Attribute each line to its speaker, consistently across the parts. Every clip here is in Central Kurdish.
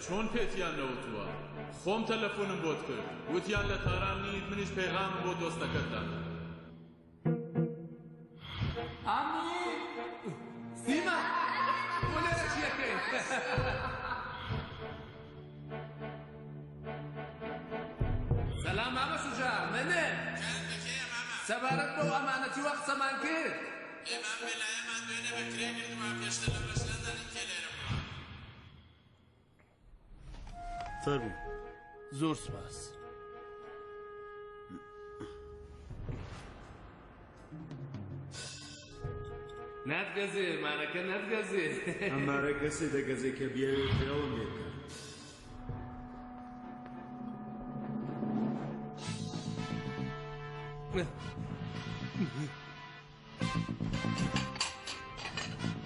Speaker 1: چۆن پێتیان نەوتووە خۆم تەلەفۆنم بۆت کرد وتیان لە تاران نیت منیش پەیغامم بۆ دۆستەکەتدان
Speaker 2: ئامی سیما تۆ لێرە چیەکەی سەلام مامە شوجاع منێ سەبارەت بەو ئەمانەتیوە قسەمان کرد
Speaker 1: ئێمان وێلایەمان دوێنێ بە کرێ کردووە پێشتر لە بەشدەدانین کێ لێرە بووە
Speaker 3: فەرموو
Speaker 2: زۆر سپاس ناتگەزێ مانەکە ناتگەزێ
Speaker 3: ئەمارە کەسێ دەگەزێ کە بیاوێت پێوەم لێ بکات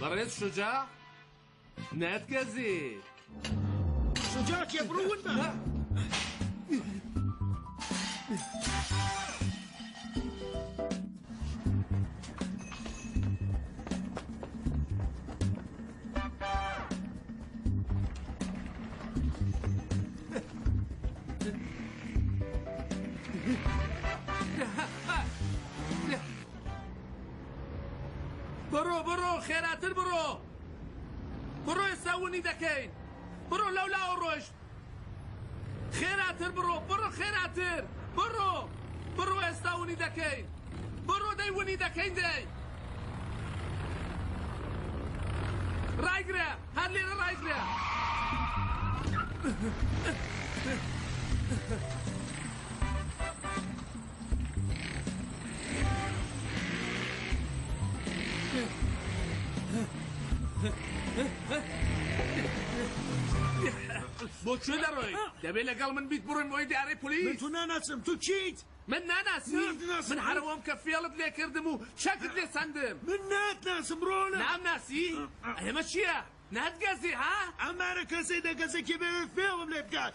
Speaker 2: بەڕێز شوجاع ناتگەزێ
Speaker 3: شجاع کێبڕون بە
Speaker 2: بڕۆ خێراتر بڕۆ ئێستا ونی دەکەین بڕۆ لەولاوە ڕۆژ خێراتر بڕۆ خێراتر بڕۆ ئێستا ونی دەکەین بڕۆ دەی ونی دەکەین دەی ڕایگرە هەر لێرە ڕایگرە بۆ کوێ دەڕۆی دەبێت لەگەڵ من بیت بڕۆین بۆی دارەی پۆلیس
Speaker 3: من تو ناناسم تو چیت
Speaker 2: من ناناسی من هەرەوەم کە فێڵت لێ کردم و چەکت لێ سەندم
Speaker 3: من ناتناسم ڕۆنە
Speaker 2: نامناسی ئێمە چییە ناتگەزی ها
Speaker 3: ئەمارە کەسێ دەگەزێ کە بێ فێڵم لێ بکات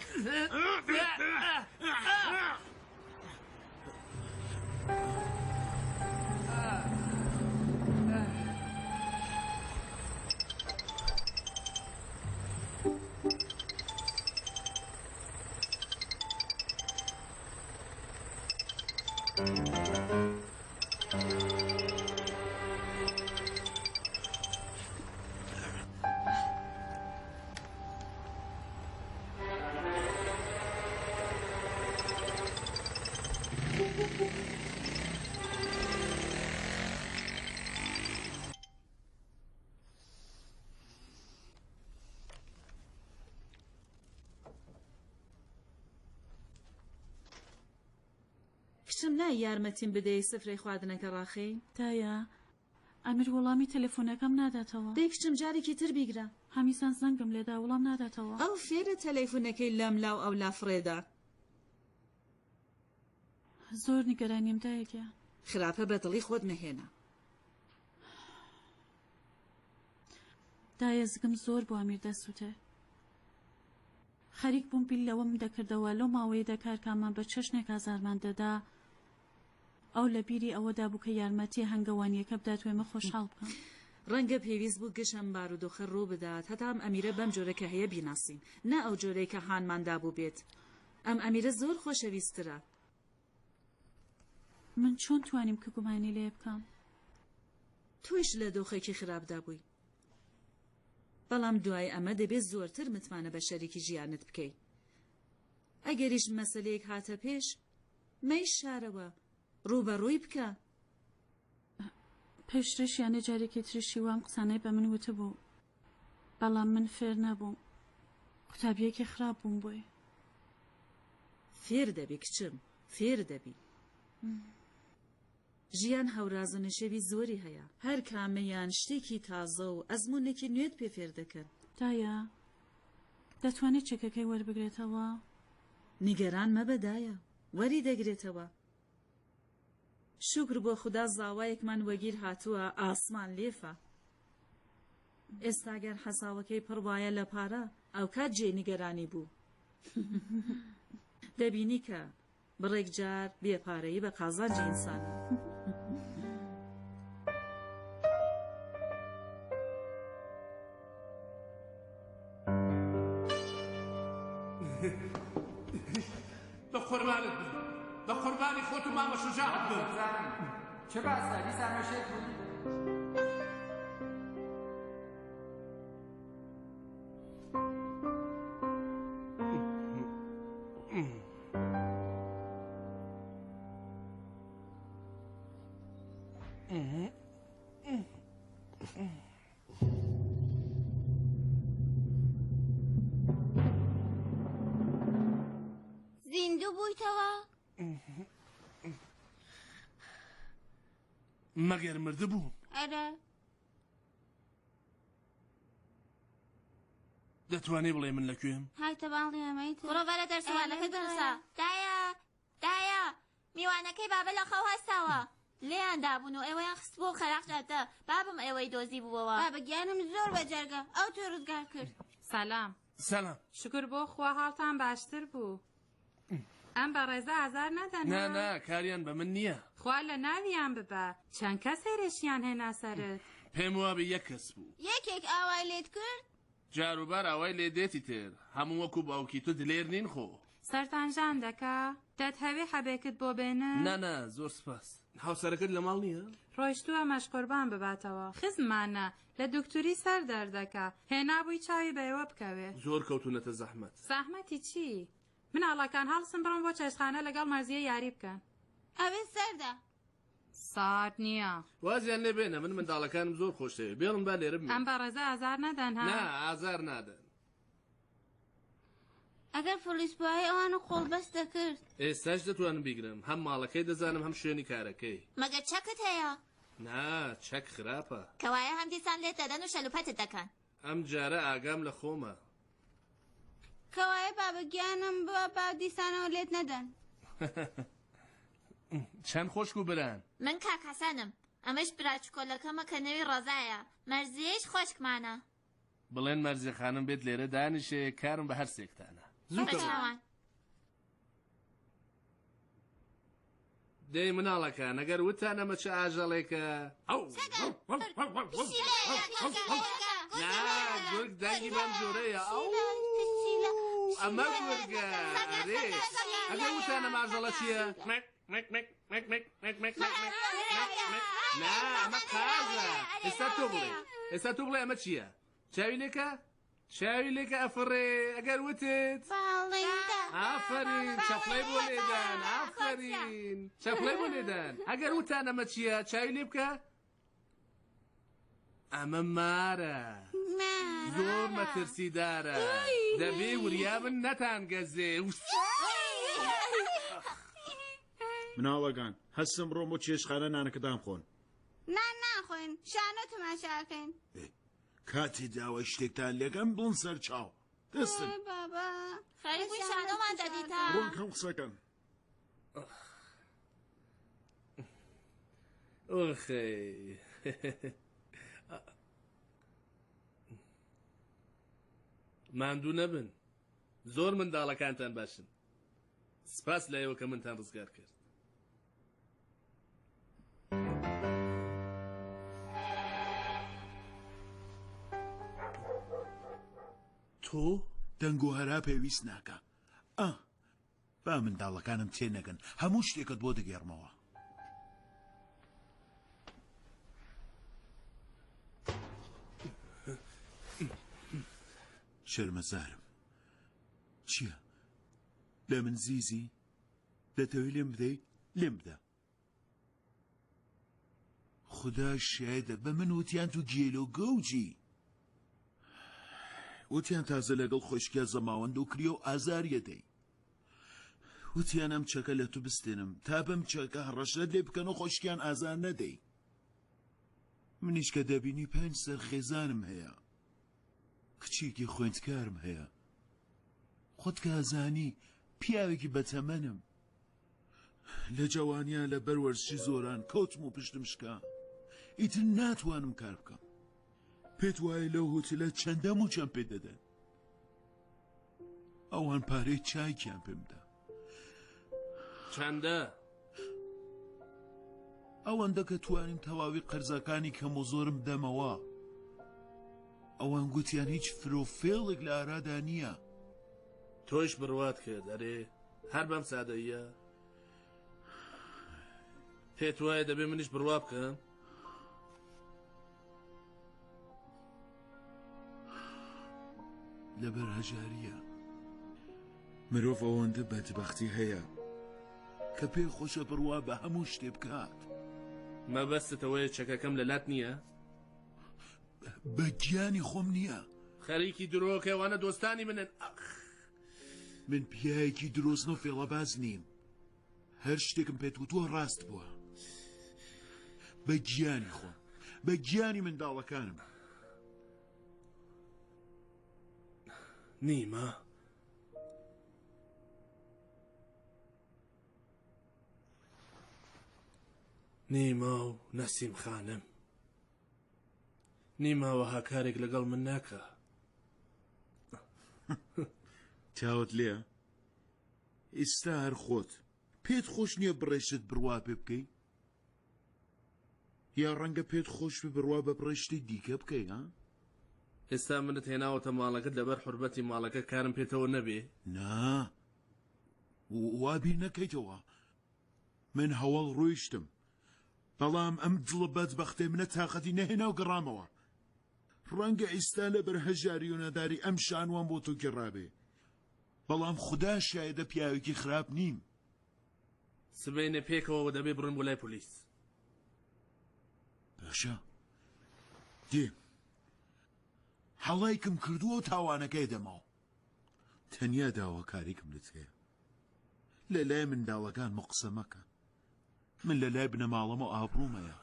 Speaker 4: کچم نای یارمەتیم بدەی سفرەی خواردنەکە ڕاخی
Speaker 5: تایە ئەمیر وەڵامی تەلەفۆنەکەم ناداتەوە
Speaker 4: دەی کچم جارێکی تر بیگرە
Speaker 5: هەمیسان زەنگم لێدا وەڵام ناداتەوە
Speaker 4: ئەو فێرە تەلەفۆنەکەی لەم لاو ئەو لافڕێدا
Speaker 5: زۆر نیگەرانیم دایەکە
Speaker 4: خراپە بەدڵی خۆت مەهێنا
Speaker 5: دایە زگم زۆر بۆ ئەمیر دەسووتێ خەریک بووم بیل لەوەم دەکردەوە لەو ماوەیە دەکارکامان بە چەشنێک ئازارمان دەدا ئەو لە بیری ئەوەدا بوو کە یارمەتی هەنگەوانیەکە بداتوێمە خۆشحاڵ بکەم
Speaker 4: ڕەنگە پێویست بوو گشەم بارودۆخە ڕوو بدات هەتا ئەم ئەمیرە بەم جۆرەکە هەیە بیناسین نا ئەو جۆرەی کە هانماندا بوو بێت ئەم ئەمیرە زۆر خۆشەویسترە
Speaker 5: من چۆن توانیم کە گومانی لێ بکەم
Speaker 4: تویش لە دۆخێکی خراپدا بووی بەڵام دوای ئەمە دەبێت زۆرتر متمانە بە شەریکی ژیانت بکەیت ئەگەریش مەسەلەیەک هاتە پێش مەی شارەوە ڕوبەڕووی بکە
Speaker 5: پێشترشیانە جارێکی تریشی وام قسانەی بە من وتە بوو بەڵام من فێر نەبووم قوتابیەکی خراپ بووم بۆی
Speaker 4: فێر دەبی کچم فێر دەبی ژیان هەوراز و نشێوی زۆری هەیە هەر کامەیان شتێکی تازە و ئەزمونێکی نوێت پێ فێر دەکەن
Speaker 5: دایە دەتوانێت چێکەکەی وەربگرێتەوە
Speaker 4: نیگەران مەبەدایە وەری دەگرێتەوە شکر بۆ خوددا زاوایەکمان وەگیر هاتووە ئاسمان لێفە ئێستاگەر حەساوەکەی پڕ وایە لە پارە ئەو کات جێ نیگەرانی بوو دەبینی کە بڕێک جار بێپارەیی بە قازانجی ئینسانە
Speaker 2: قوربانت بن بە قوربانی خۆت و مامە شوجاعت بن.
Speaker 6: چه بسا دیسان نوشید بودی؟
Speaker 7: زیندوو بوویتەوە؟
Speaker 8: مەگەر مرده بوو
Speaker 7: ئەرە
Speaker 8: دەتوانێ بڵێ من لەکوێم؟
Speaker 7: هایتە باڵی ئەمەیت بڕۆ بەرە دەرسوانەکە دەرسا. دایە میوانەکەی بابە لە خەو هەستاوە لێیان دابوون و ئێوەیان خست بۆ خەراقجاتە بابم ئێوەی دۆزی بووەوە. بابە گیانم زۆر بەجەرگە ئەو تۆ ڕزگار کرد.
Speaker 9: سەلام
Speaker 8: سەلام
Speaker 9: شکر بۆ خوا هاڵتان باشتر بوو. ئەم بە ڕێزە ئازار نەدەن؟
Speaker 8: نا کاریان بە من نییە.
Speaker 9: خوا لە ناویان ببە چەند کەس هێرشیان هێنا سەرت؟
Speaker 8: پێم وابە یەک کەس بوو.
Speaker 7: یەکێک ئاوای لێت کرد؟
Speaker 8: جاروبار ئاوای لێ دێتی تر هەموو وەکو باوکی تو دلێر نین خۆ.
Speaker 9: سەرتانژان دەکا دەتهەوێ حەبێکت بۆ بێنن؟
Speaker 8: نا زۆر سپاس. هاوسەرەکەت لە ماڵ نییە؟
Speaker 9: ڕۆیشتووە مەشقۆربان بباتەوە. خزمانە لە دکتوری سەر دەردەکا هێنابووی چاوی بەیەوە بکەوێ.
Speaker 8: زۆر کەوتونەتە زەحمەت.
Speaker 9: زەحمەتی چی؟ مناڵەکان هەڵسن بڕۆن بۆ چێشخانە لەگەڵ مەرزیە یاری بکەن.
Speaker 7: ئەوێ سەردە
Speaker 9: سارد نییە.
Speaker 8: وازیان لێ بێنە من منداڵەکانم زۆر خۆشەوێ بێڵم با لێرە بمێن.
Speaker 9: ئەم بە ڕێزە ئازار نەدەن ها؟
Speaker 8: نا ئازار نادەن.
Speaker 7: ئەگەر پۆلیس بووایە ئەوانە قۆڵبەست دەکرد.
Speaker 8: ئێستاش دەتوانم بیگرم هەم ماڵەکەی دەزانم هەم شوێنی کارەکەی.
Speaker 7: مەگە چەکت هەیە؟
Speaker 8: نا چەک خراپە.
Speaker 7: کەوایە هەم دیسان لێت دەدەن و شەلوپەتت دەکەن.
Speaker 8: ئەم جارە ئاگام لە خۆمە.
Speaker 7: کەوایە بابە گیانم بووە با دیسانەوە لێت نەدەن.
Speaker 8: چەند خۆشک و بران.
Speaker 7: من کاکەسانم ئەمەش براچکۆلەکەمە کە نەوی ڕۆزایە مەرزیەش خۆشکمانە.
Speaker 8: بڵێن مەرزی خانم بێت لێرە دانیشێ کارم بە هەر سێکتانە.
Speaker 7: بەچاوان
Speaker 8: دەی مناڵەکان ئەگەر وتان ئەمە چه ئاژەڵێکە گورگ دانگی بەم جۆرەیە ئەمە گورگە ئەگەر وتان ئەمە ئاژەڵە چییە؟ نا ئەمە قازە. ئێستا تۆ بڵێ ئەمە چییە؟ چاوی لێکە؟ چاوی لێکە ئەفڕێ ئەگەر وتت ئافرین چەپڵەی بۆ لێدان ئافرین چەپڵەی بۆ لێدان. ئەگەر وتان ئەمە چییە؟ چاوی لێ بکە؟ ئەمە مارە زۆر مەترسیدارە دەبێ وریا من نەتان گەزێ.
Speaker 3: مناڵەکان هەستم ڕۆم بۆ چێشخانە نانەکەدام خۆن.
Speaker 7: ناخۆین شانۆ تەماشاکەین.
Speaker 3: کاتی داوای شتێکتان لێگەم بڵن سەر چاو دەستن
Speaker 7: بابا خەریکی شانۆمان دەدیتا
Speaker 3: ڕۆن کەم قسەکەن.
Speaker 8: ئۆخەی ماندوو نەبن زۆر منداڵەکانتان باشن. سپاس لایەوە کە منتان ڕزگار کرد.
Speaker 3: تۆ دەنگ و هەرا پێویست ناکە. با منداڵەکانم تێ نەگەن هەموو شتێکت بۆ دەگێڕمەوە. شەرمەزارم. چییە؟ لە من زیزی؟ دەتەوێت لێم بدەی؟ لێم بدە. خدا شایدە بە من وتیان تو گێلۆ گەوجی. وتیان تازە لەگەڵ خۆشکیا زەماوەند و کریە و ئازاریە دەی. وتیان ئەم چەکە لە تو بستێنم تا بەم چەکە هەڕەشەت لێ بکەن و خۆشکیان ئازار نەدەی. منیش کە دەبینی 5 سەر خێزانم هەیە کچێکی خوێندکارم هەیە خۆت کە ئازانی پیاوێکی بەتەمەنم لە جوانیان لە بەروەرزشی زۆران کەوتم و پشتم شکا ئیتر ناتوانم کار بکەم. پێت وایە لەو هۆتێلە چەندەم و چەند پێ دەدەن. ئەوان پارەی چایکیان پێم دا.
Speaker 8: چەندە؟
Speaker 3: ئەوەندە کە توانیم تەواوی قەرزەکانی کەم و زۆرم دەمەوە. ئەوان گوتیان هیچ فرۆفێڵێک لە ئارادا نییە.
Speaker 8: تۆش بڕوات کرد ئەرێ؟ هەر بەم سادەیە پێت وایە دەبێ منیش بڕوا بکەم؟
Speaker 3: لەبەر هەژاریە مرۆڤ ئەوەندە بەدبەختی هەیە کە پێی خۆشە بڕوا بە هەموو شتێ بکات.
Speaker 8: مەبەستتەوەی چەکەکەم لە لات نییە؟
Speaker 3: بە گیانی خۆم نییە.
Speaker 8: خەریکی درۆکەوانە دۆستانی منن.
Speaker 3: من پیاەکی درۆزن و فێڵەباز نیم. هەر شتێکم پێت وتووە ڕاست بووە. بە گیانی خۆم، بە گیانی منداڵەکانم.
Speaker 8: نیمە نیمە و نەسیم خانم نیماوەها کارێک لەگەڵ من ناکە.
Speaker 3: چاوت لێ ئێستا هەر خۆت پێت خۆش نییە بڕێشت بڕوا پێ بکەی؟ یا ڕەنگە پێت خۆش بێ بڕوا بە بڕێشتی دیکە بکەی؟ ها؟
Speaker 8: ئێستا منت هێناوەتە ماڵەکەت لەبەر حوربەتی ماڵەکە کارم پێتەوە نەبێ؟
Speaker 3: نا وابی نەکەیتەوە. من هەوڵ ڕۆیشتم بەڵام ئەم دڵە بەدبەختێ منە تاقەتی نەهێنا و گەڕامەوە. ڕەنگە ئێستا لەبەر هەژاری و نەداری ئەم شانوان بۆ تۆ گەڕابێ، بەڵام خوددا شایەدە پیاوێکی خراپ نیم.
Speaker 8: سبەینە پێکەوە دەبێ بڕن بۆ لای پۆلیس.
Speaker 3: باشە دێم هەڵایکم کردووە و تاوانەکەی دەماوە. تەنیا داواکاریکم لێت هەیە لە لای منداڵەکان مەقسە مەکە. من لە لای بنەماڵەمە ئابڕوومەیە.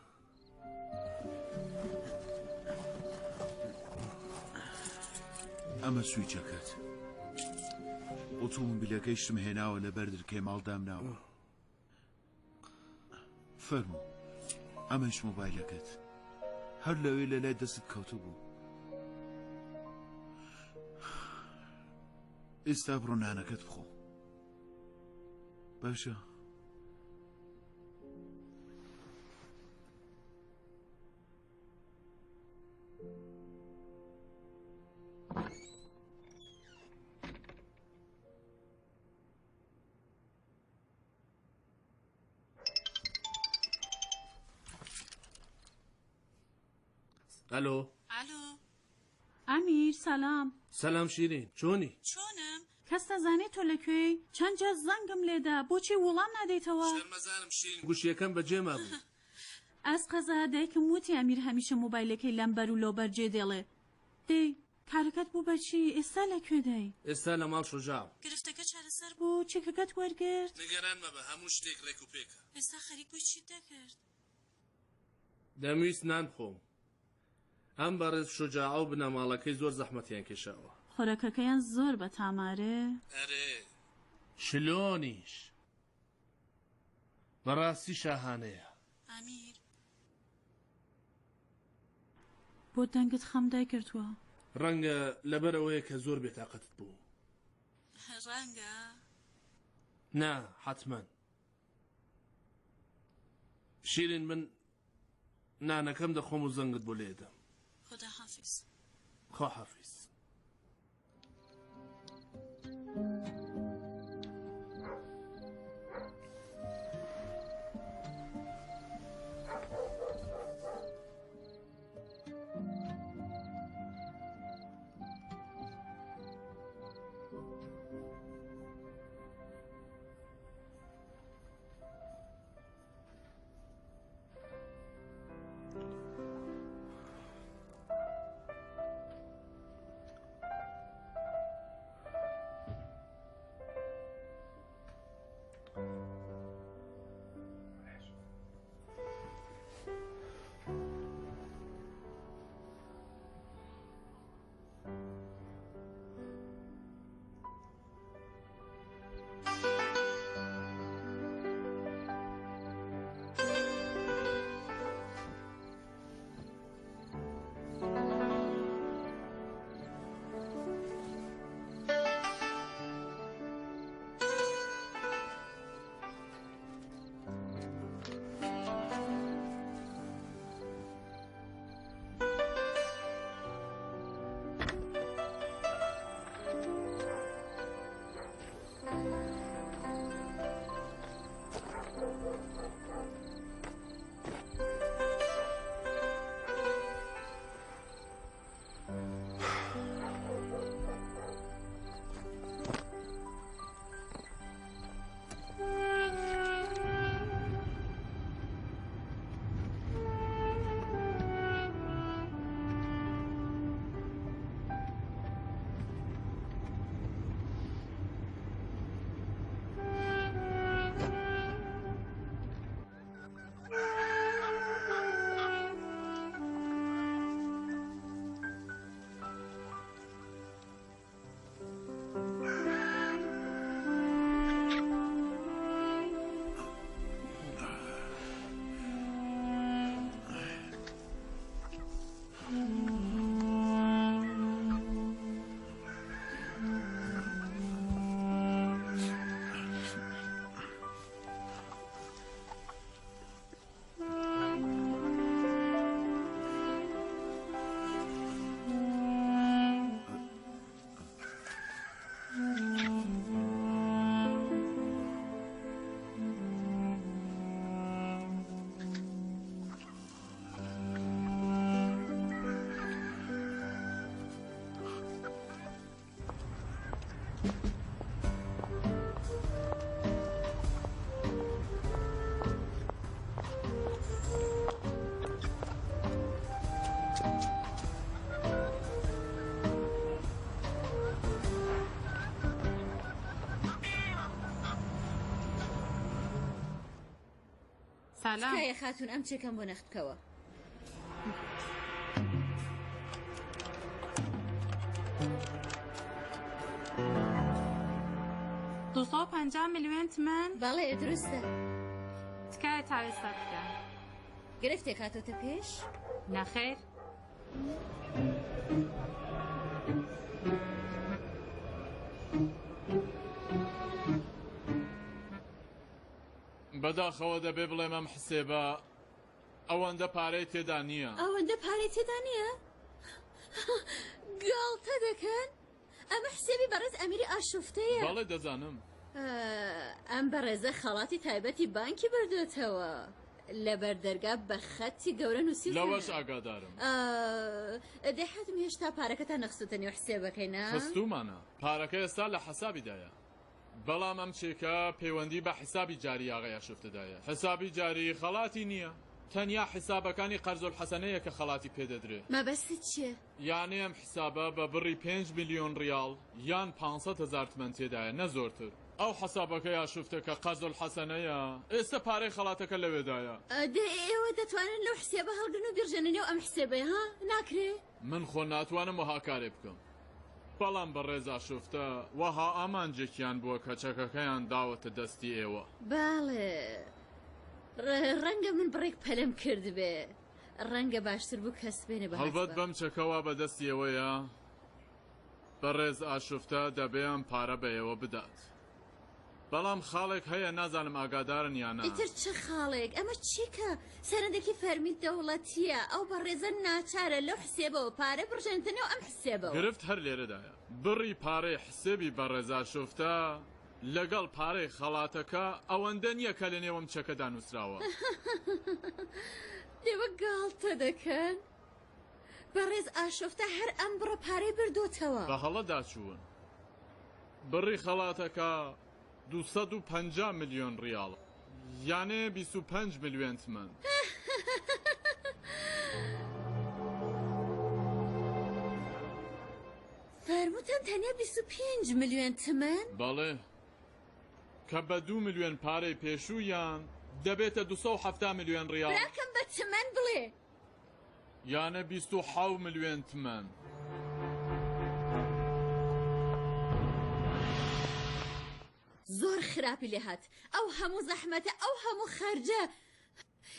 Speaker 3: ئەمە سویچەکەت. ئۆتۆمۆبیلەکەی شتم هێناوە لە بەردرکەی ماڵدام ناوە. فەرموو ئەمەش مۆبایلەکەت هەر لەوێ لە لای دەست کەوتو بوو. ئێستا بڕۆ نانەکەت بخۆ. باشە
Speaker 8: ئەلۆ
Speaker 5: ئەمیر سەلام.
Speaker 8: سەلام شیرین، چۆنی؟
Speaker 5: چۆنم؟ کەس دەزانێت تۆ لەکوێی؟ چەند جار زەنگم لێدا بۆچی وەڵام نادەیتەوە؟
Speaker 8: شەرمەزارم شیرین، گوشیەکەم بەجێما بوو.
Speaker 5: ئەس قەزا دایکم وتی ئەمیر هەمیشە مۆبایلەکەی لەمبەر و لۆبەر جێ دێڵێ. دەی کارەکەت بوو بەچی؟ ئێستا لەکوێ دەی؟
Speaker 8: ئێستا لە ماڵ شوجاو.
Speaker 5: گرفتەکە چارەسەر بوو؟ چێکەکەت وەرگرت؟
Speaker 8: نیگەران مەبە، هەموو شتێک ڕێک و پێکە.
Speaker 5: ئێستا خەریک بووی چیت دەکرد؟
Speaker 8: دەمویست نان بخۆم. ئەم بەڕێز شوجاع و بنەماڵەکەی زۆر زەحمەتیان کێشاوە.
Speaker 5: خۆرەکەکەیان زۆر بەتامارێ؟
Speaker 8: ئەرێ شلۆنیش بەڕاستی شاهانەیە.
Speaker 5: ئەمیر بۆ دەنگت خەم دایکردووە؟
Speaker 8: ڕەنگە لەبەرەوەیە کە زۆر بێتاقەتت بوو.
Speaker 5: ڕەنگە
Speaker 8: نا حتمما. شیرین من نانەکەم دەخۆم و زەنگت بۆ لێدەم.
Speaker 5: خدا حافظ.
Speaker 8: خوا حافظ.
Speaker 9: سلام
Speaker 4: تکایە خاتون ئەم چێکەم بۆ نەختکەوە.
Speaker 9: 250 میلیۆن تمەن
Speaker 4: بەڵێ دروستە.
Speaker 9: تکایە تاوێستا بکە.
Speaker 4: گرفتێک هاتۆتە پێش؟
Speaker 9: نەخێر.
Speaker 1: بەداخەوە دەبێ بڵێم ئەم حسێبە ئەوەندە پارەی تێدا نییە.
Speaker 4: ئەوەندە پارەی تێدا نییە؟ گاڵتە دەکەن؟ ئەمە حسێبی بەڕێز ئەمیری ئاشوفتەیە.
Speaker 1: بەڵێ دەزانم.
Speaker 4: ئەم بەڕێزە خەڵاتی تایبەتی بانکی بردوێتەوە لەبەر دەرگا بە خەتی گەورە نووسی.
Speaker 1: لەوەش ئاگادارم.
Speaker 4: دەحەتم هێشتا پارەکەتان نەخستوتە نێو حسێبەکەی نا؟
Speaker 1: خستومانە. پارەکە ئێستا لە حسابیدایە. بەڵام ئەم چێکە پەیوەندی بە حسابی جاری ئاغای ئاشوفتەدایە. حسابی جاری خەڵاتی نییە. تەنیا حسابەکانی قەرزۆل حەسەنەیە کە خەڵاتی پێدەدرێت.
Speaker 4: مەبەستت چییە؟
Speaker 1: یانێ ئەم حسابە بە بڕی 5 میلیۆن ریال یان 500,000 تمەن تێدایە نە زۆرتر. ئەو حسابەکەی ئاشوفتە کە قەرزۆل حەسەنەیە ئێستا پارەی خەڵاتەکە لەوێدایە.
Speaker 4: ئێوە دەتوانن لەو حسێبە هەڵگرن و بیرژێنە نێو ئەم حسێبەی ها؟ ناکرێ؟
Speaker 1: من خۆ ناتوانم وەها کارێ بکەم. بەڵام بەڕێز ئاشوفتە وەها ئامانجێکیان بووە کە چەکەکەیان داوەتە دەستی ئێوە.
Speaker 4: باڵێ ڕەنگە من بڕێک پەلەم کرد بێ. ڕەنگە باشتر بوو کەس بێنێ بە
Speaker 1: هەڵبەت بەم چەکەوە بەدەستی ئێوەیە بەڕێز ئاشوفتە دەبێ ئەم پارە بە ئێوە بدات. بەڵام خاڵێک هەیە نازانم ئاگادارن یانە.
Speaker 4: ئیتر چه خاڵێک؟ ئەمە چیکە؟ سەرەندەکی فەرمی دەوڵەتیە ئەو بەڕێزە ناچارە لەو حسێبەوە پارە بڕژێنتنەوە ئەم حسێبەوە.
Speaker 1: گرفت هەر لێرەدایە. بڕی پارەی حسێبی بەڕێز ئاشوفتە لەگەڵ پارەی خەڵاتەکە ئەوەندە نییە کە لە نێوەم چەکەدا نووسراوە.
Speaker 4: دێوە گاڵتە دەکەن؟ بەڕێز ئاشوفتە هەر ئەم بڕە پارەی بردوتەوە.
Speaker 1: بە هەڵەدا چوون. بڕی خەڵاتەکە 250 میلیۆن ریال یانێ 25 میلیۆن تمەن.
Speaker 4: فەرمووتەن تەنیا 25 میلیۆن تمەن؟
Speaker 1: بەڵێ کە بە 2 میلیۆن پارەی پێشوویان دەبێتە 270 میلیۆن ریال.
Speaker 4: براکەم بە تمەن بڵێ.
Speaker 1: یانە 27 میلیۆن تمەن.
Speaker 4: زۆر خراپی لێ هات. ئەو هەموو زەحمەتە ئەو هەموو خەرجە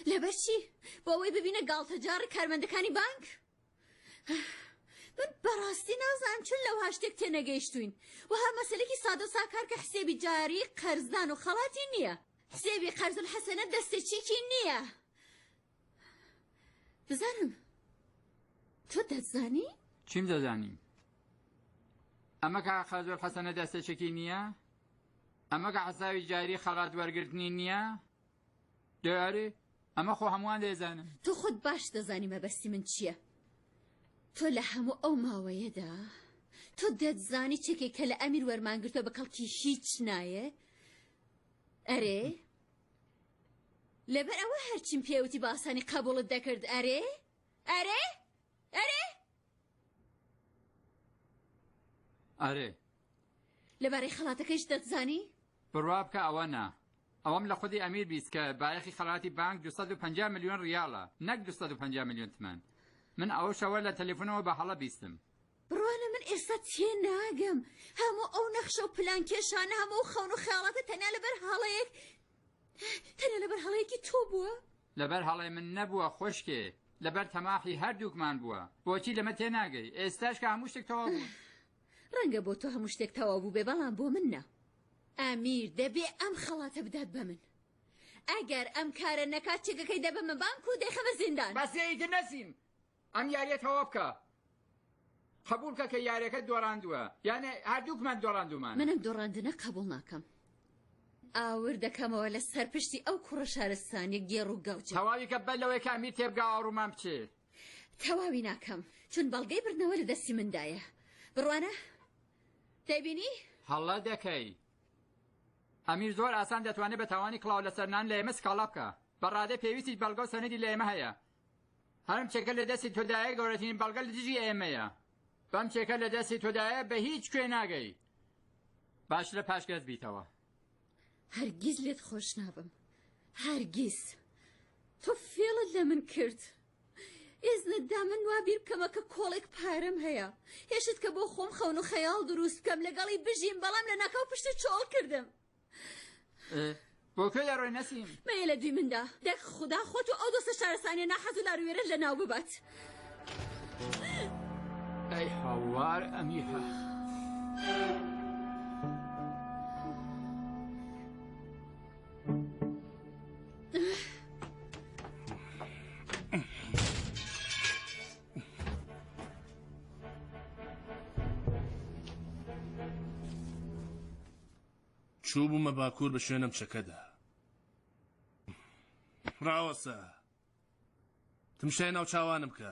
Speaker 4: لەبەر چی؟ بۆ ئەوەی ببینە گاڵتەجاری کارمەندەکانی بانک؟ من بەڕاستی نازانم چون لەوها شتێک تێنەگەیشتوین. وها مەسەلێکی سادە و ساکار کە حسێبی جاری قەرزدان و خەڵاتی نییە. حسێبی قەرزول حەسەنە دەستێکیکی نییە. بزانم تۆ دەتزانی؟
Speaker 6: چیم دەزانیم؟ ئەمە کە قەرزول حەسەنە دەستێکێکی نییە؟ ئەمە کە حسابی جاری خەڵات وەرگرتنی نییە؟ دیارێ ئەمە خۆ هەمووان دەیزانن.
Speaker 4: تۆ خۆت باش دەزانی مەبەستی من چییە؟ تۆ لە هەموو ئەو ماوەیەدا تۆ دەتزانی چێکێک کە لە ئەمیر وەرمانگرتووە بە کەڵکی هیچ نایە؟ ئەرێ لەبەر ئەوە هەرچیم پێوتی بە ئاسانی قبوڵت دەکرد. ئەرێ ئەرێ ئەرێ
Speaker 6: ئەرێ
Speaker 4: لەبارەی خەڵاتەکەیش دەتزانی؟
Speaker 6: بڕوا بکە ئەوە نا. ئەوەم لە خودی ئەمیر بیست کە بایەخی خەڵاتی بانک 250 میلیۆن ریالە نەک 250 میلیۆن تمەن. من ئەو شەوە لە تەلەفۆنەوە بە هەڵە بیستم.
Speaker 4: بڕوانە من ئێستا تێ ناگەم. هەموو ئەو نەخشە و پلانکێشانە هەموو خەون و خەیاڵاتە تەنیا لەبەر هەڵەیەک تەنیا لەبەر هەڵەیەکی تۆ بووە؟
Speaker 6: لەبەر هەڵەی من نەبووە خوشکێ، لەبەر تەماحی هەردووکمان بووە. بۆچی لەمە تێ ناگەی؟ ئێستاش کە هەموو شتێک تەواو بوو.
Speaker 4: ڕەنگە بۆ تۆ هەموو شتێک تەواو بوو بێ بەڵام بۆ من نە. ئەمیر دەبێ ئەم خەڵاتە بدات بە من. ئەگەر ئەم کارە نەکات چێکەکەی دەبەمە بانک و دەیخەمە زیندان.
Speaker 6: بەسێیتر نەسیم. ئەم یاریە تەواو بکە. قبول کە یاریەکە دۆڕاندووە. یانێ هەردووکمان دۆڕاندوومان.
Speaker 4: منم دۆڕاندنە قبول ناکەم. ئاور دەکەمەوە لە سەرپشتی ئەو کوڕە شارستانیە گێڕ و گەوجە.
Speaker 6: تەواوی کە بەر لەوەی کە ئەمیر تێبگا ئاڕوومان بچێ.
Speaker 4: تەواوی ناکەم چون بەڵگەی بردنەوە لە دەستی مندایە. بڕوانە دەیبینی؟
Speaker 6: هەڵە دەکەی. ئەمیر زۆر ئاسان دەتوانێت بە تاوانی کڵاو لەسەرنان لە ئێمە سکاڵا بکە. بەڕادە پێویستی بەڵگە و سەنەدی لە ئێمە هەیە. هەرم چێکە لە دەستی تۆدایە گەورەترین بەڵگە لە دژی ئێمەیە. بەم چێکە لە دەستی تۆدایە بە هیچ کوێ ناگەی. باش لە پاشگەز بیتەوە.
Speaker 4: هەرگیز لێت خۆش نابم. هەرگیز.
Speaker 10: تۆ فێڵت لە من کرد ئێزنتدا من وا بیر بکەمە کە کۆڵێک پارەم هەیە هێشت کە بۆ خۆم خەون و خەیاڵ دروست بکەم لەگەڵی بژیم بەڵام لە ناکاو پشتە چۆڵ کردم
Speaker 6: بۆ کوێ لە ڕۆی نەسیم
Speaker 10: مەیە لە دوی مندا دەک خوددا خۆت و ئەو دۆستە شارستانیە ناحەز و لاروێرە لە ناو ببات
Speaker 6: ئەی هاوار ئەمیرە
Speaker 8: چوو بوومە باکوور بە شوێنم چەکەدا ڕاوەسە تمشای ناو چاوانم بکە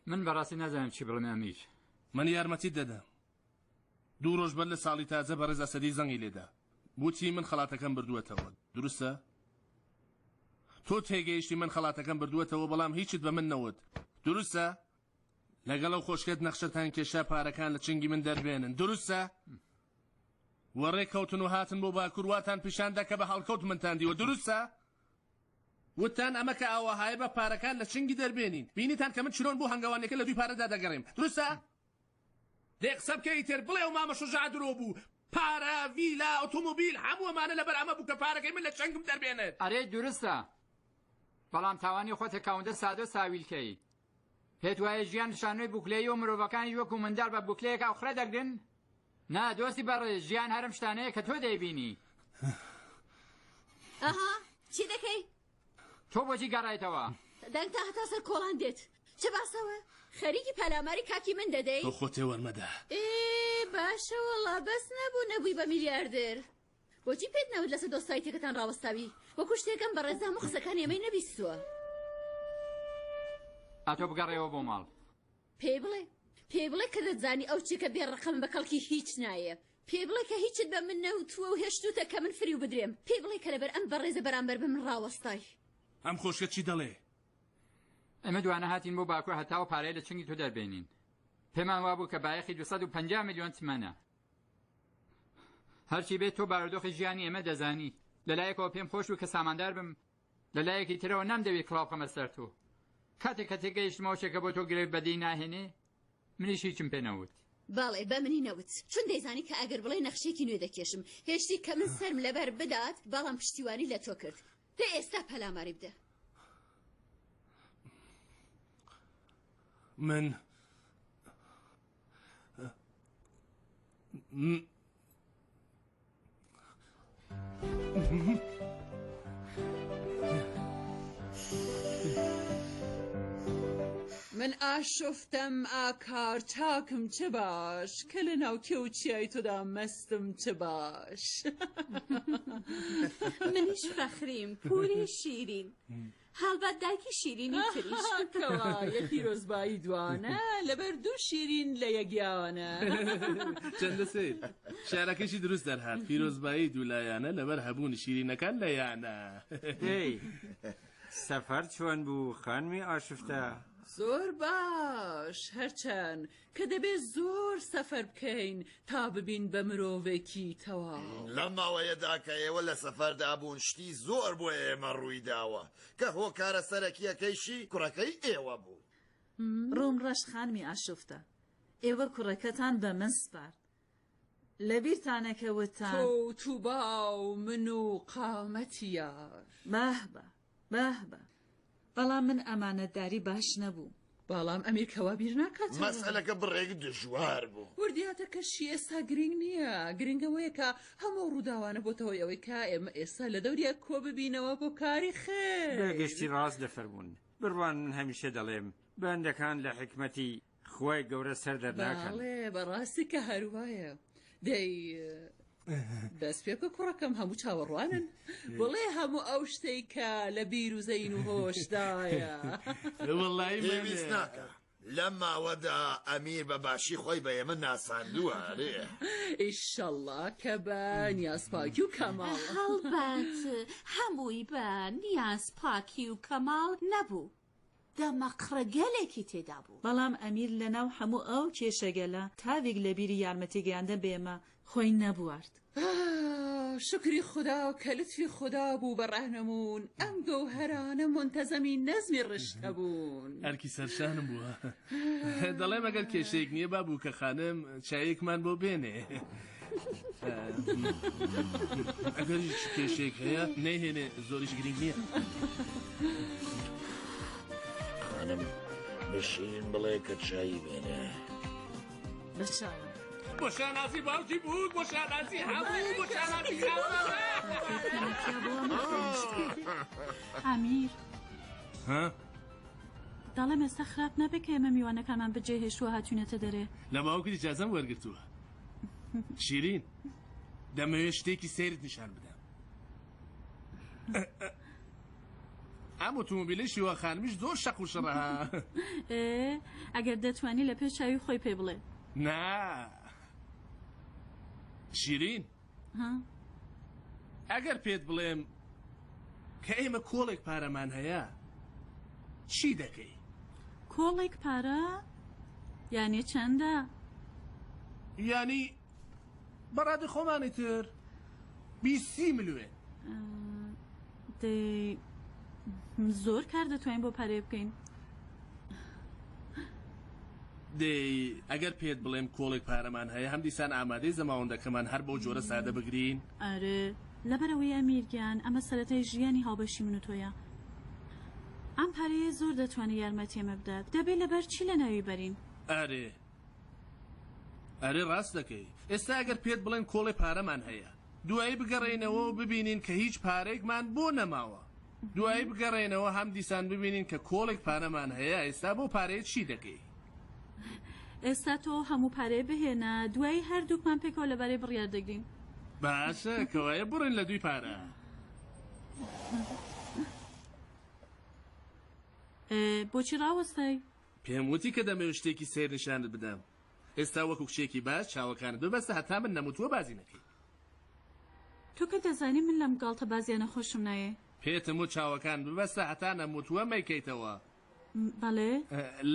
Speaker 6: من بەڕاستی نازانم چی بڵێم ئەمیر
Speaker 8: من یارمەتی دەدەم 2 ڕۆژ بەر لە ساڵی تازە بە ڕێزا سەدی زەنگی لێدا بوتی من خەڵاتەکەم بردووەتەوە دروستە تۆ تێگەیشتی من خەڵاتەکەم بردووەتەوە بەڵام هیچت بە من نەوت دروستە لەگەڵ ئەو خۆشکێت نەخشەتان کێشا پارەکان لە چنگی من دەربێنن دروستە وەڕێکەوتن و هاتن بۆ باکوور واتان پیشاندا کە بە هەڵکەوت منتان دیوە دروستە وتان ئەمە کە ئاوەهایە بە پارەکان لە چنگی دەربێنین بینیتان کە من چرۆن بۆ هەنگاوانێکە لە دوی پارەدا دەگەڕێم دروستە دێ قسە بکەی تر بڵێ و مامە شوجاع درۆ بوو پارە ڤیلا ئۆتۆمۆبیل هەموو ئەمانە لەبەر ئەمە بوو کە پارەکەی من لە چەنگم دەربێنێت
Speaker 6: ئەرێ دروستە بەڵام تاوانی خۆت ئەکاونتە سادە ساویلکەی پێت وایە ژیان شانۆی بوکلەیی و مرۆڤەکانی وەکو منداڵ بە بوکلەیەک ئاوخرە دەگرن نا دۆستی بەڕێز ژیان هەرم شتانەیە کە تۆ دەیبینی
Speaker 10: ئەها چی دەکەی
Speaker 6: تۆ بۆچی گەڕایتەوە
Speaker 10: دەنگ تا هەتا سەر کۆڵان دێت چه باسەوە خەریکی پەلاماری کاکی من دەدەی
Speaker 8: تۆ خۆتێ وەرمەدا
Speaker 10: باشە وەڵا بەس نەبوو نەبووی بە میلیاردێر بۆچی پێت نەوت لەسەر دۆستایەتەکەتان ڕاوەستاوی وەکو شتێکم بە ڕێزام و قسەکان ئێمەی نەبیستووە
Speaker 6: ئاتۆ بگەڕێەوە بۆ ماڵ
Speaker 10: پێ بڵێ کە دەتزانی ئەو چی کە بێ ڕقم بە کەڵکی هیچ نایە پێ بڵێ کە هیچت بە من نەوتووە و هێشتوتە کە من فری و بدرێم پێ بڵێ کە لەبەر ئەم بەڕێزە بەرامبەر بە من ڕاوەستای
Speaker 8: ئەم خۆشکە چی دەڵێ
Speaker 6: ئەمە دوانە هاتین بۆ باکوور هەتاوە پارەی لە چنگی تۆ دەربێنین پێمان وابوو کە بایەخی 250 میلیۆن تمەنە هەرچی بێت تۆ بارودۆخی ژیانی ئێمە دەزانی لەلایەکەوە پێم خۆش بوو کە ساماندار بم لەلایەکی ترەوە نامدەوێت کڵاو بخەمە سەر تۆ کاتێک کە تێگەیشتمەوە شتێکە بۆ تۆ گرێ بەدەی ناهێنێ منیش هیچم پێ نەوت
Speaker 10: باڵێ بە منی نەوت چون دەیزانی کە ئەگەر بڵێ نەخشێکی نوێ دەکێشم هێشتی کە من سەرم لەبەر بدات بەڵام پشتیوانی لە تۆ کرد دە ئێستا پەلاماری بدە
Speaker 8: من
Speaker 11: من ئاشفتم ئاکار چاکم چه باش کە لە ناو کێوچیای تۆدا مەستم چه باش
Speaker 10: منیش فەخریم پوری شیرین هەڵبەت دایکی شیرینی تریش
Speaker 11: کەوایە پیرۆزبایی دوانە لەبەر دوو شیرین لە یەکیانە
Speaker 8: چەندە سیر شارەکەشی دروست دەرهات پیرۆزبایی دوولایانە لەبەر هەبوونی شیرینەکان لە یانە
Speaker 12: سەفەر چۆن بوو خانمی ئاشفتە
Speaker 11: زۆر باش هەرچەند کە دەبێت زۆر سەفەر بکەین تا ببین بە مرۆڤێکی تەواو
Speaker 13: لەم ماوەیەدا کە ئێوە لە سەفەردا بوون شتی زۆر بۆ ئێمە ڕووی داوە کە هۆکارە سەرەکیەکەیشی کوڕەکەی ئێوە بوو
Speaker 4: ڕوم ڕەش خانمی ئاشفتە ئێوە کوڕەکەتان بە من سپارد لەبیرتانە کە وتان
Speaker 11: تۆ تووباو من و قامەتیار
Speaker 4: بەهبە بەڵام من ئەمانەتداری باش نەبوو
Speaker 11: بەڵام ئەمیر کەوا بیر ناکاتەوە
Speaker 13: مەسەلەکە بڕێک دژوار بوو
Speaker 11: وردیاتەکە شی ئێستا گرنگ نییە گرنگەوەیە کە هەموو ڕووداوانە بۆتەوە ئەوەی کا ئێمە ئێستا لە دەوریە کۆ ببینەوە بۆ کاری خێر
Speaker 12: بەگەشتی ڕاست دەفەرمونون بڕوان هەمیشە دەڵێم بەندەکان لە حکمەتی خوای گەورە سەر دەرداکەن
Speaker 11: بەڕاستی کە هەروایە دەی دەست پێکە کوڕەکەم هەموو چاوەڕوانن بڵێ هەموو ئەو شتەی کە لە بیر و زەین و هۆشدایە
Speaker 13: پێویست ناکە لەم ماوەدا ئەمیر بە باشی خۆی بە ئێمە ناساندووە
Speaker 11: ئیشەڵڵا کە بە نیازپاکی و کەماڵ
Speaker 14: هەڵبەت هەمووی بە نیازپاکی و کەماڵ نەبوو دەمەقڕەگەلێکی تێدا بوو
Speaker 4: بەڵام ئەمیر لەناو هەموو ئەو کێشەگەلە تاوێک لە بیری یارمەتی گەیاندە بێمە خۆی نەبوارد
Speaker 11: شکری خدا کە لوتفی خدا بوو بە ڕاهنەمون ئەم گەوهەرانە منتەزەمی نەزمی ڕشتە بوون
Speaker 8: ئەرکی سەرشانم بووە دەڵێم ئەگەر کێشەیەک نییە بابوو کە خانم چایەکمان بۆ بێنێ ئەگەر کێشەیەک هەیە نەیهێنێ زۆریش گرنگ نییە
Speaker 13: خانم بەشین بڵێ کە چایی بێنێ
Speaker 4: بەشاوە
Speaker 8: بۆ شانازی باوکی بود بۆ شانازی هەبوو بۆ شانازی
Speaker 5: ئامیر
Speaker 8: ها
Speaker 5: دەڵێم ئێستا خراپ نەبێت کە ئێمە میوانەکانمان بەجێ هێشتووە هاتوونەتە دەرێ
Speaker 8: لە باوکت ئیجازەم وەرگرتووە شیرین دەمەوێت شتێکی سێرت نیشان بدەم ئەم ئۆتۆمۆبیلە شیوە خانمیش زۆر شەق و شڕەها
Speaker 5: ئەگەر دەتوانی لە پێش چاوی خۆی پێ بڵێ
Speaker 8: نا شیرین ئەگەر پێت بڵێم کە ئێمە کۆڵێک پارەمان هەیە چی دەکەی؟
Speaker 5: کۆڵێک پارە؟ یانی چەندە؟
Speaker 8: یانی بەڕادی خۆمانی تر 20 ملیۆن
Speaker 5: دەی زۆر کار دەتوانین بۆ پارێ بکەین
Speaker 8: دەی ئەگەر پێت بڵێم کۆڵێک پارەمان هەیە هەم دیسان ئامادەی زەماوەندەکەمان هەر بۆ جۆرە سادە بگرین
Speaker 5: ئەرێ لەبەرەوەی ئەمیرگیان ئەمە سەرەتای ژیانی هاوبەشی من و تۆیە ئەم پارەیە زۆر دەتوانێت یارمەتی ئێمە بدات دەبێت لەبەر چی لە ناوی بەرین
Speaker 8: ئەرێ ڕاست دەکەی ئێستا ئەگەر پێت بڵێن کۆڵێ پارەمان هەیە دوایی بگەڕێنەوە و ببینین کە هیچ پارێکمان بۆ نەماوە دوایی بگەڕێنەوە هەم دیسان ببینین کە کۆڵێک پارەمان هەیە ئێستا بۆ پارەیە چی دەکەی
Speaker 5: ئێستا تۆ هەموو پارەیە بهێنە دوایی هەردووکمان پێکەوە لەبارەی بڕیار دەگرین
Speaker 8: باشە کەوایە بڕین لە دوی پارە
Speaker 5: بۆچی ڕاوەستای
Speaker 8: پێم وتی کە دەمەوێت شتێکی سێر نیشانت بدەم ئێستا وەکو کچێکی باش چاوەکانت ببەستە هەتا من نەموتووە بازی نەکەی
Speaker 5: تۆ کە دەزانی من لەم گاڵتە بازیانە خۆشم نایە
Speaker 8: پێتم و چاوەکان ببەستە هەتا نەموتووە مەیکەیتەوە
Speaker 5: بەڵێ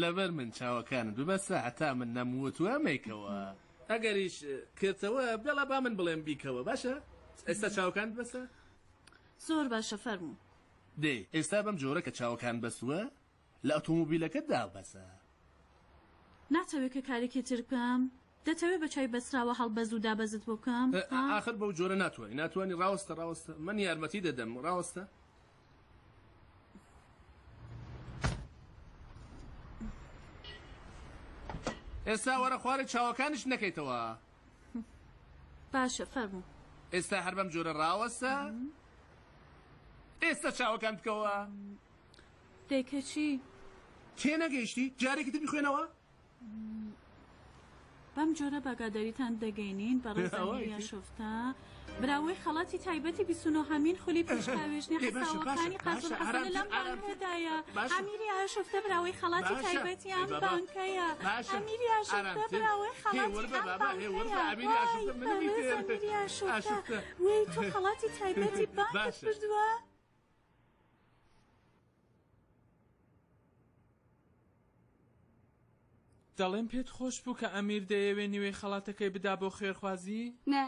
Speaker 8: لەبەر من چاوەکانت ببەستە هەتا من نەموتووە مەیکەوە ئەگەریش کردەوە بێڵە با من بڵێم بیکەوە باشە ئێستا چاوەکان بەسە
Speaker 5: زۆر باشە فەرموو
Speaker 8: دێ ئێستا بەم جۆرە کە چاوەکان بەسووە لە ئۆتۆمۆبیلەکەت دابەسە
Speaker 5: ناتەوێت کە کارێکی تر بکەم دەتەوێت بە چای بەسراوە هەڵبەز و دابەزت بۆ بکەم
Speaker 8: ئاخر بەو جۆرە ناتوانانی ڕاوەستە من یارمەتی دەدەم ڕاوەستە ئێستا وەرە خوارە چاوەکانش نەکەیتەوە
Speaker 5: باشە فەرموو
Speaker 8: ئێستا هەر بەم جۆرە ڕاوەستە ئێستا چاوەکان بکەوە
Speaker 5: دەیکە چی؟
Speaker 8: تێ نەگەیشتی جارێکی تر بخوێنەوە
Speaker 5: بەم جۆرە باگاداریتان دەگەینین بە ڕێزانیا شۆفتە براوەی خەڵاتی تایبەتی 29 خولی پێشکاوێژنی قساوەکانی قازم حەسەنە لەم بانکەدایە ئەمیری ئاشۆفتە براوەی خەڵاتی تایبەتی ئەم بانکەیە ئەمیری ئاشۆفتە براوەی خەڵاتی وەی تۆ خەڵاتی تایبەتی بانکت کردووە؟
Speaker 1: دەڵێم پێت خۆش بوو کە ئەمیر دەیەوێ نیوەی خەڵاتەکەی بدا بۆ خێرخوازی؟
Speaker 15: نە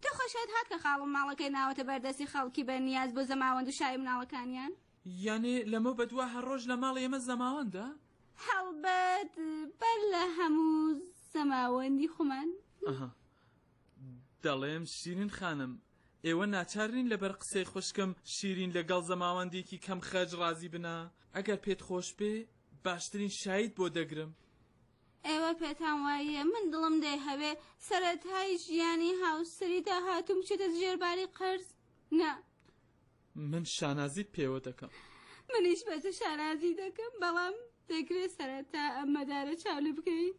Speaker 15: تۆ خۆشت هات کە خاڵم ماڵەکەی ناوەتە بەردەستی خەڵکی بە نیاز بۆ زەماوەند و شای مناڵەکانیان
Speaker 1: یانێ لەمە بەدووە هەر ڕۆژ لە ماڵ ئێمە زەماوەندە؟
Speaker 15: هەڵبەت بەر لە هەموو زەماوەندی خۆمان
Speaker 1: دەڵێم شیرین خانم ئێوە ناچارین لەبەر قسەی خوشکم شیرین لەگەڵ زەماوەندێکی کەم خەج ڕازی بنا ئەگەر پێت خۆش بێ باشترین شایت بۆ دەگرم
Speaker 15: ئێوە پێتان وایە من دڵم دەی هەوێ سەرەتای ژیانی هاوسری داهاتوو بچێتە ژێرباری قەرز نا
Speaker 1: من شانازیت پێوە دەکەم
Speaker 15: منیش بەتە شانازی دەکەم بەڵام دەکرێت سەرەتا ئەم مەدارە چاولە بکەیت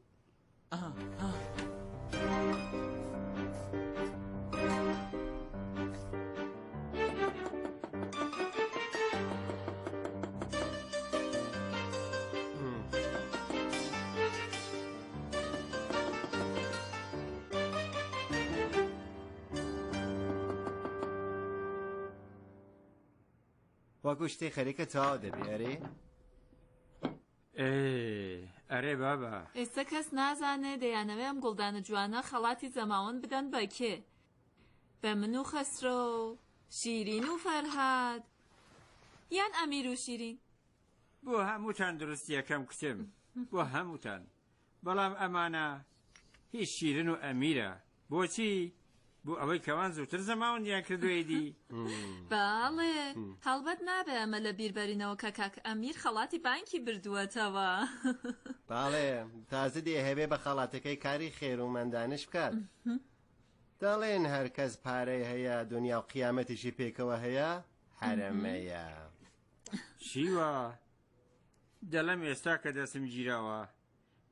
Speaker 16: وەکو شتێ خەریکە چاوا دەبێ ئەرێ
Speaker 12: ئەرێ بابا
Speaker 17: ئێستا کەس نازانێ دەیانەوێ ئەم گوڵدانە جوانە خەڵاتی زەماوەند بدەن بە کێ
Speaker 5: بە من و خەسرۆ شیرین و فەرهاد یان ئەمیر و شیرین
Speaker 12: بۆ هەمووتان دروست یەکەم کتم بۆ هەمووتان بەڵام ئەمانە هیچ شیرین و ئەمیرە بۆچی بۆ ئەوەی کەوان زووتر زەماوەندیان کردوێدی
Speaker 5: باڵێ هەڵبەت نابێ ئەمە لە بیربەرینەوە کە کاک ئەمیر خەڵاتی بانکی بردووەتەوە
Speaker 16: باڵێ تازە دێ هەبێ بە خەڵاتەکەی کاری خێرومەندانش بکات دەڵێن هەرکەس پارەی هەیە دنیا و قیامەتیشی پێکەوە هەیە حرەمەیە
Speaker 12: شیوە دەڵێم ئێستا کە دەستم گیراوە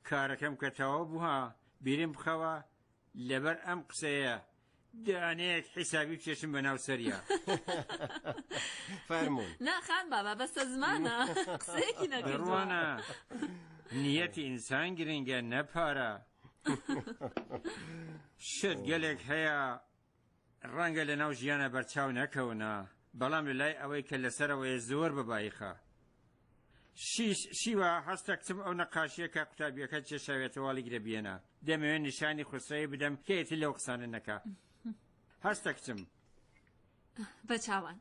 Speaker 12: کارەکەم کە تەواو بووها بیرم بخەوە لەبەر ئەم قسەیە دانەیەک حیسابی بچێشم بەناو سەریە
Speaker 16: فەرموون
Speaker 5: ناخان بابا بەستە زمانە قسەیەکی
Speaker 12: نەگەڕوانە نیەتی ئینسان گرنگە نەپارە شت گەلێک هەیە ڕەنگە لە ناو ژیانە بەرچاو نەکەونە بەڵام لە لای ئەوەی کە لەسەرەوەی زۆر بەبایخە شیوە هەستە کچم ئەو نەقاشیە کە قوتابیەکە چێشاوێتەوە لیگرە بێنە دەمەوێت نیشانی خوسرەی بدەم کێتی لەو قسانە نەکە هەستە کچم
Speaker 5: بە چاوان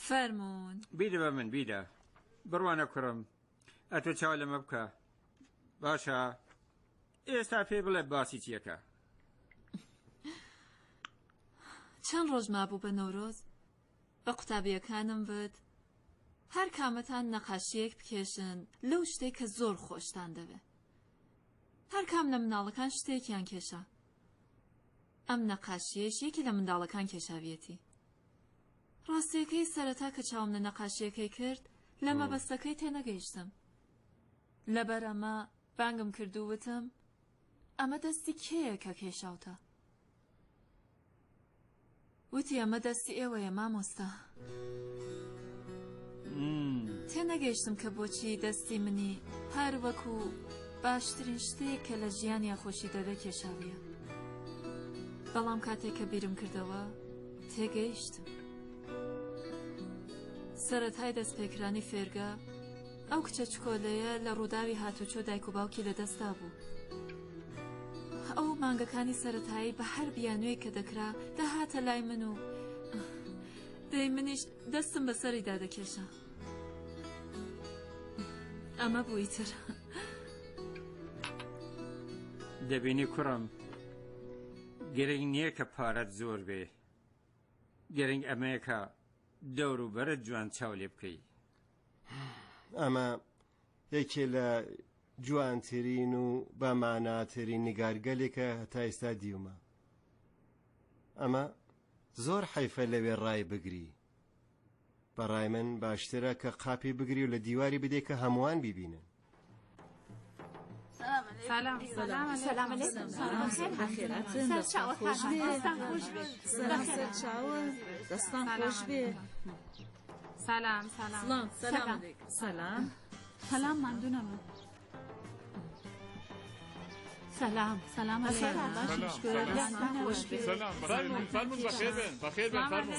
Speaker 5: فەرموون
Speaker 12: بیدە بە من بیدە بڕوانە کوڕم ئەتۆ چاو لەمە بکە باشە ئێستا پێ بڵێ باسی چیەکە
Speaker 5: چەند ڕۆژ مابوو بە نەورۆز بە قوتابیەکانم بێت هەر کامەتان نەقاشیەک بکێشن لەو شتێک کە زۆر خۆشتان دەوێت هەر کام لە منداڵەکان شتێکیان کێشە ئەم نەقاشیەش یەکی لە منداڵەکان کێشاویەتی ڕاستیەکەی سەرەتا کە چاوم لە نەقاشیەکەی کرد لە مەبەستەکەی تێنەگەیشتم لەبەر ئەمە بانگم کردووتم ئەمە دەستی کێیە کە کێشاوتە وتی ئەمە دەستی ئێوەیە مامۆستا تێنەگەیشتم کە بۆچی دەستی منی هەر وەکو باشترین شتێک کە لە ژیانیا خۆشی دەدە کێشاویە بەڵام کاتێک کە بیرم کردەوە تێگەیشتم سەرەتای دەستپێکرانی فێرگە ئەو کچە چکۆلەیە لە ڕووداوی هاتوچۆ دایک و باوکی لە دەستا بوو ئەو مانگەکانی سەرەتایی بە هەر بیانوێی کە دەکرا دەهاتە لای من و دەی منیش دەستم بەسەریدا دەکێشە ئەمە بووی تر
Speaker 12: دەبینی کوڕم گرنگ نییە کە پارەت زۆر بێ گرنگ ئەمەیە کە دەور و بەرت جوان چاو لێ بکەی
Speaker 16: ئەمە یەکێ لە جوانترین و بەماناترین نیگارگەلێکە هەتا ئێستا دیومە ئەمە زۆر حەیفە لەوێ ڕای بگری بەڕای من باشترە کە قاپی بگری و لە دیواری بدێ کە هەمووان بیبینن
Speaker 9: سلام سلام
Speaker 4: سلام علیکم
Speaker 9: سەرچاوە
Speaker 4: دەستان خۆش بێ دەستان خۆش بێ
Speaker 9: سلام سلام
Speaker 4: سلام سلام
Speaker 5: سلام مندونم سلام سلام
Speaker 1: فرمون بخیر بن بخیر بن فرمون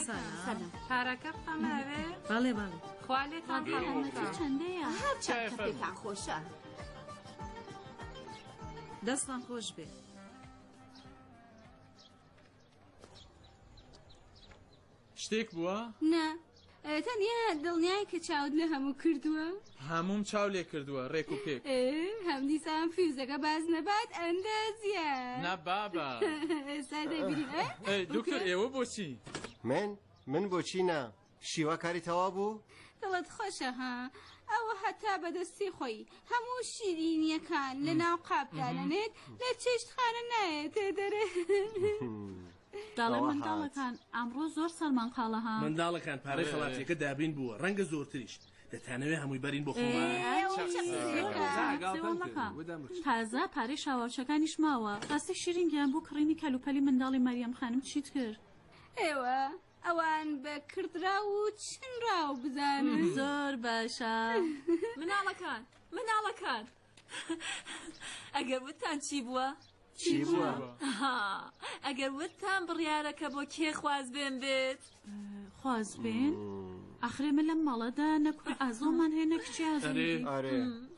Speaker 9: سلام پارەکە بخەمەوێ
Speaker 4: بەڵێ بەڵێ
Speaker 9: خوالێتان
Speaker 5: چەندەیە
Speaker 14: هەر چەند کە پێتان خۆشە
Speaker 4: دەستان خۆش بێ
Speaker 1: شتێک بووە؟
Speaker 15: نا تەنیا دڵنیای کە چاوت لە هەموو کردووە؟
Speaker 1: هەموم چاو لێ کردووە ڕێک و پێک
Speaker 15: هەم دیسان فیوزەکە باز نەبات ئەندازیە
Speaker 1: نا بابا
Speaker 15: ئێستا دەبینی
Speaker 1: دکتۆر ئێوە بۆچی؟
Speaker 16: من بۆچی نا شیوە کاری تەوا بوو؟
Speaker 15: دڵت خۆشە ها ئەوە هەتا بەدەستی خۆی هەموو شیرینیەکان لە ناو قاپدانێت لە چێشتخانە نایێت تێدەرێ
Speaker 5: داڵێ منداڵەکان ئەمڕۆ زۆر سەلمان قاڵەها
Speaker 8: منداڵەکان پارەی خەڵاتیەکە دابین بووە ڕەنگە زۆرتریش دەتانەوێ هەمووی بەرین بۆ خۆمان
Speaker 5: تازە پارەی شاواوچەکانیش ماوە ڕاستی شیرین گیان بۆ کڕینی کەلوپەلی منداڵی مەریەم خانم چیت کرد
Speaker 15: ئێوە ئەوان بە کردرا و چنرا و بزانن
Speaker 5: زۆر باشە مناڵەکان ئەگەر وتان چی بووە
Speaker 16: چی بووە؟
Speaker 5: ئەگەر وتتان بڕیارەکە بۆ کێ خوازبێن بێت خوازبێن؟ ئاخرێ من لەم ماڵەدا نەکوێ ئازۆمان هەیە نەکچی ئازۆ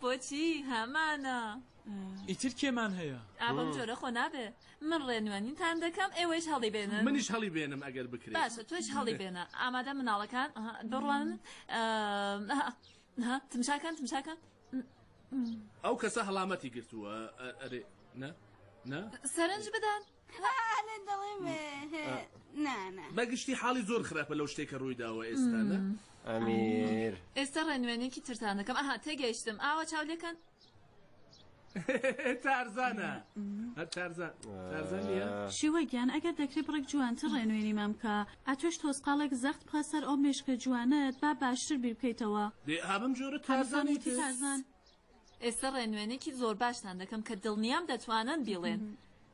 Speaker 5: بۆچی هەمانە
Speaker 1: ئیتر کێمان هەیە
Speaker 5: ئابم جۆرە خۆ نابێ من ڕێنوێنینتان دەکەم ئێوەش هەڵی بێنن
Speaker 8: منیش هەڵی بێنم ئەگەر بکرێت
Speaker 5: باشە تۆش هەڵی بێنە ئامادە مناڵەکان بڕوان تمشاکان
Speaker 8: ئەو کەسە هەڵامەتی گرتووە ئەرێ نه
Speaker 5: سەرنج بدەن
Speaker 8: بەگشتی حاڵی زۆر خراپە لەو شتێکە ڕوویداوە ئێستا نە
Speaker 16: ئەمیر
Speaker 5: ئێستا ڕێنوێنێکی ترتان دەکەم ئاها تێگەیشتم ئاوە چاولێکن
Speaker 8: تارزانە تارزان نیە
Speaker 5: شیوەگیان ئەگەر دەکرێت بڕێک جوانتر ڕێنوێنی مامکە ئەتۆش تۆسقالێک زەخت بخە سەر ئەو مێشکە جوانت با باشتر بیر بکەیتەوە
Speaker 8: هەبم جۆرە تارزانی
Speaker 5: تارزان ئێستا ڕێنوێنێکی زۆر باشتان دەکەم کە دڵنیام دەتوانن بیڵێن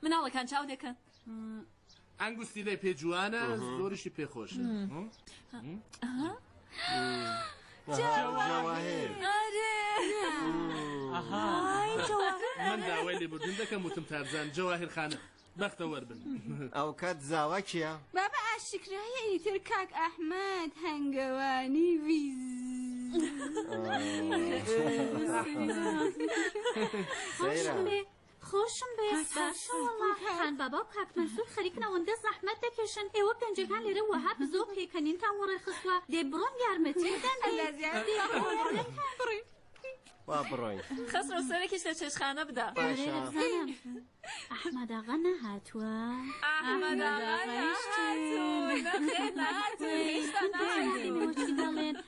Speaker 5: مناڵەکان چاودێکن
Speaker 8: ئەنگوستی لێ پێ جوانە زۆریشی پێخۆشە من داوای لێبوردن دەکەم وتم تارزان جەواهیر خانە بەختە وەربن
Speaker 16: ئەو کات زاوا کیە؟
Speaker 15: بابا ئاشکرایە ئیتر کاک ئەحمەد هەنگەوانی ویز
Speaker 10: خۆشم بێ باشە وەڵڵا خان بابا و کاک مەنسوور خەریکن ئەوەندە زەحمەت دەکێشن ئێوە گەنجەکان لێرە وەها بزۆ پێکەنینتان وەڕێ خستووە دێ بڕۆن یارمەتی
Speaker 16: وا بڕۆین
Speaker 5: خەسرۆ سەرێکیش لە چێشخانە بدە
Speaker 10: ئەحمەد ئاغا نەهاتووە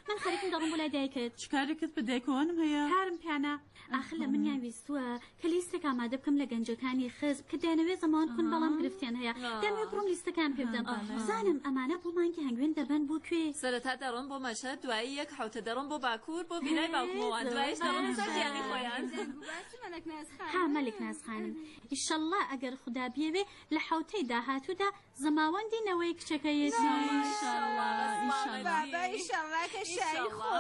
Speaker 10: من خەریکم دەڕم بۆ لای دایکت
Speaker 5: چکارێکت بە دایکەوانم هەیە
Speaker 10: کارم پیانە ئاخر لە منیان ویستووە کە لیستێک ئامادە بکەم لە گەنجەکانی خزب کە دەیانەوێت زەمان کون بەڵام گرفتیان هەیە دەمێ بڕۆم لیستەکان پێ بدەم بزانم ئەمانە بۆ مانگی هەنگوێن دەبەن بۆ کوێ
Speaker 5: سەرەتا دەڕۆم بۆ مەشهد دوایی یەک حوتە دەڕۆم بۆ باکوور بۆ بینای باوکمەوان دوایش دەڕۆم سەر گیانی خۆیان
Speaker 10: ها مەلک نازخانم ئیشەڵڵا ئەگەر خوددا بیەوێ لە حوتەی داهاتوودا زەماوەندینەوەی کچەکەیەتی
Speaker 15: بابا ئیشەڵڵا کە شای خۆ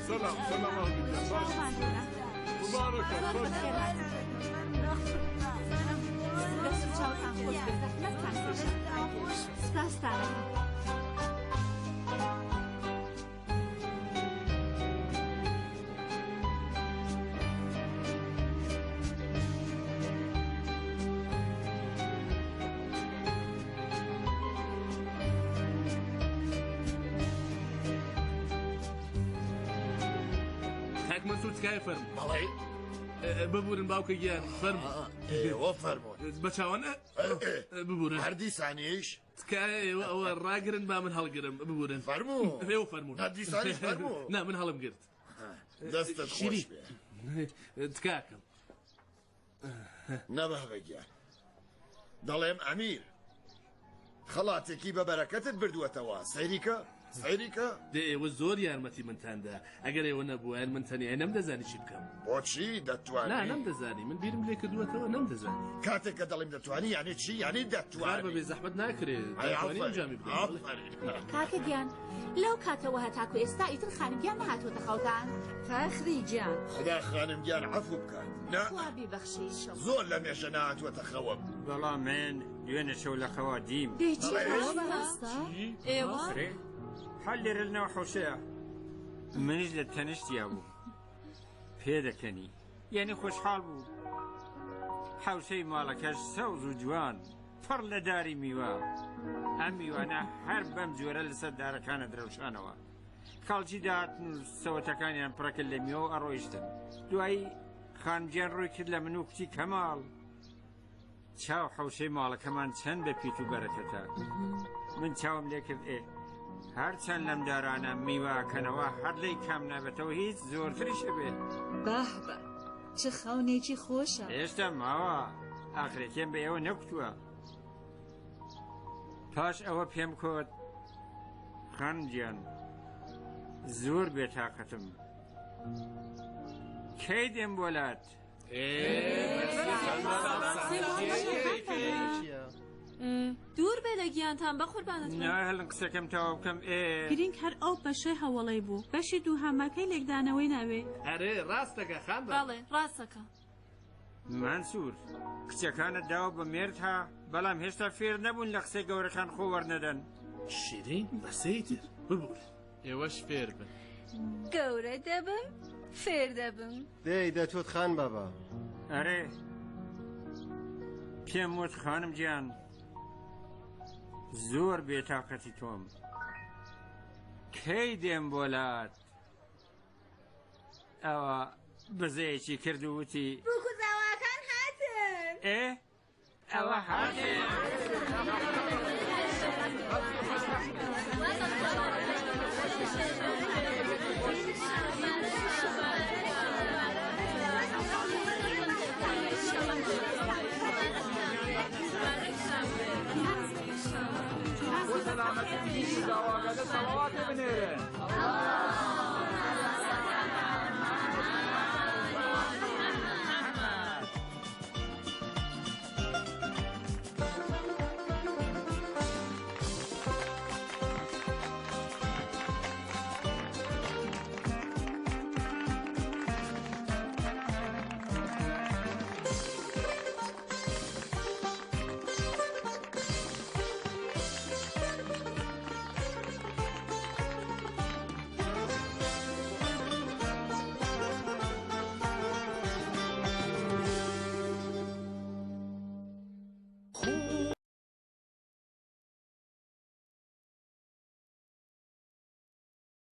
Speaker 17: سلام مبارك
Speaker 8: تکای فەرم بەڵێ ببورن باوکە گیان فەرم
Speaker 13: ئێوە فەرمۆن
Speaker 8: بە چاوانە ببورن
Speaker 13: هەردیسانیش
Speaker 8: تکای ئێوە ئەوە ڕاگرن با من هەڵگرم ببورن
Speaker 13: فەرموو
Speaker 8: ئێوە فەرموون
Speaker 13: هەردیسانیش فەرموو
Speaker 8: نا من هەڵم گرت
Speaker 13: دەستت خۆش بێ
Speaker 8: تکاکەم
Speaker 13: نەبە بەگیان دەڵێم ئەمیر خەڵاتێکی بە بەرەکەتت بردووەتەوە سەیریکە سەیریکە
Speaker 8: دێ ئێوە زۆر یارمەتی منتاندا ئەگەر ئێوە نەبووایان من تەنیا نەمدەزانی چی بکەم
Speaker 13: بۆچی دەتوانی
Speaker 8: نا نەمدەزانی من بیرم لێ کردووەتەوە نەمدەزانی
Speaker 13: کاتێک کە دەڵێم دەتوانی یعنی چی یعنی دەتوانی
Speaker 8: بەبێ زەحمەت ناکرێت دەتوانی ئەنجامی بدەیت
Speaker 10: کاکە گیان لەو کاتەوە هەتاکو ئێستا ئیتر خانمگیان نەهاتوۆتە خەوتان
Speaker 4: فەخری گیان
Speaker 13: خدا خانمگیان عەفو بکات
Speaker 10: خوا بیبەخشی
Speaker 13: زۆر لە مێژە نهاتووەتە خەوەم
Speaker 12: بەڵام من دوێنێ شەو لە خەوا دیم
Speaker 5: ئێوە
Speaker 12: حال لێرە لەنەوە حەوشەیە منیش لە تەنیشتیا بوو پێ دەکەنی یعنی خۆشحاڵ بوو حەوشەی ماڵەکەش سەوز و جوان پڕ لە داری میوە ئەم میوانە هەر بەم جۆرە لەسەر دارەکانە درەوشانەوە کاڵجی داهاتن و سەوەتەکانیان پڕەکرد لە میوە ئەڕۆیشتن دوایی خانجیان ڕووی کرد لە من و کچی کەماڵ چاو حەوشەی ماڵەکەمان چەند بە پیت و بەرەکەتە من چاوم لێ کرد هەرچەند لەم دارانە میواکەنەوە هەر لەی کام نابێتەوە هیچ زۆرتریشە بێ
Speaker 4: باه بە چ خاونێکی خۆشە
Speaker 12: هێشتا ماوە ئاخرەتێن بە ئێوە نەکوتووە پاش ئەوە پێم کۆت خانجیان زۆر بێتاقەتم کەی دێم بۆلات
Speaker 5: دوور بێ لە گیانتان بە قوربانەتان
Speaker 12: هەڵن قسەکەم تەواو بکەم
Speaker 5: گرنگ هەر ئەو بەشەی هەوڵەی بوو بەشی دوو هەماکەی لێکدانەوەی ناوێ
Speaker 8: ئەرێ ڕاستەکە خان
Speaker 5: بەڵێ ڕاستەکە
Speaker 12: مانسوور کچەکانت داوە بە مێرد ها بەڵام هێشتا فێر نەبوون لە قسەی گەورەکان خۆ وەرنەدەن
Speaker 8: شیرین بەسەی تر ببوور
Speaker 1: ئێوەش فێر بن
Speaker 15: گەورە دەبم فێر دەبم
Speaker 16: دەی دەتوت خان بابا
Speaker 12: ئەرێ پێم وت خانم گیان زۆر بێتاقەتی تۆم کەی دێم بۆلات ئەوە بزەیەکی کرد و وتی
Speaker 15: بووکوزاواکان هاتن
Speaker 12: ئێ ئەوە هاتێ